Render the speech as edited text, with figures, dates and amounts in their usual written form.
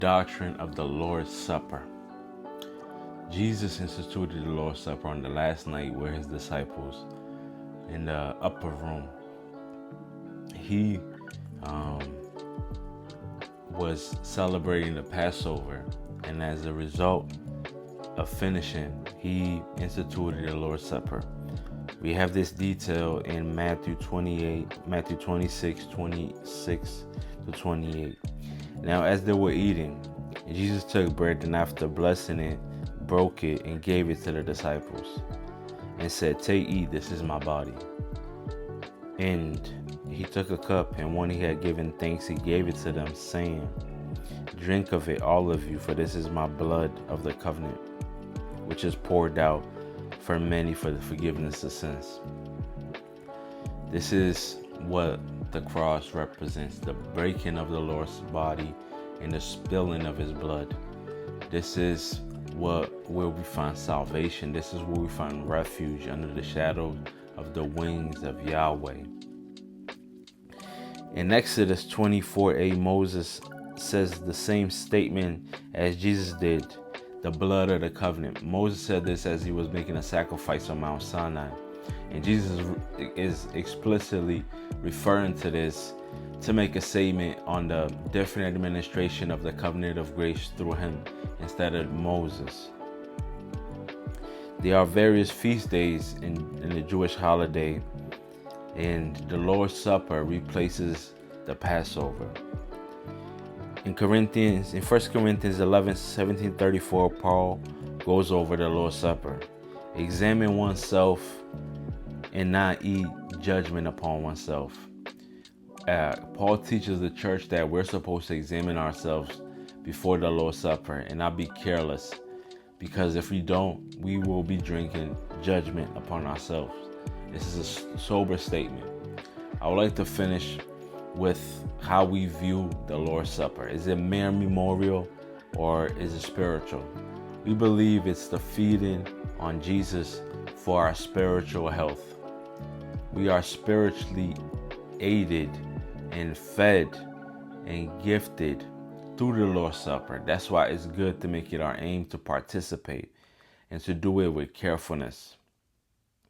Doctrine of the Lord's Supper. Jesus instituted the Lord's Supper on the last night with his disciples in the upper room. He was celebrating the Passover, and as a result of finishing, he instituted the Lord's Supper. We have this detail in Matthew 26, 26 to 28. Now, as they were eating, Jesus took bread and after blessing it, broke it and gave it to the disciples and said, "Take, eat, this is my body." And he took a cup, and when he had given thanks, he gave it to them, saying, "Drink of it, all of you, for this is my blood of the covenant, which is poured out for many for the forgiveness of sins." This is what the cross represents, the breaking of the Lord's body and the spilling of his blood. This is where we find salvation. This is where we find refuge under the shadow of the wings of Yahweh. In Exodus 24:8, Moses says the same statement as Jesus did, the blood of the covenant. Moses said this as he was making a sacrifice on Mount Sinai. And Jesus is explicitly referring to this to make a statement on the different administration of the covenant of grace through him instead of Moses. There are various feast days in the Jewish holiday, and the Lord's Supper replaces the Passover. In 1 Corinthians 11, 17-34, Paul goes over the Lord's Supper. Examine oneself and not eat judgment upon oneself. Paul teaches the church that we're supposed to examine ourselves before the Lord's Supper and not be careless, because if we don't, we will be drinking judgment upon ourselves. This is a sober statement. I would like to finish with how we view the Lord's Supper. Is it mere memorial or is it spiritual? We believe it's the feeding on Jesus for our spiritual health. We are spiritually aided and fed and gifted through the Lord's Supper. That's why it's good to make it our aim to participate and to do it with carefulness.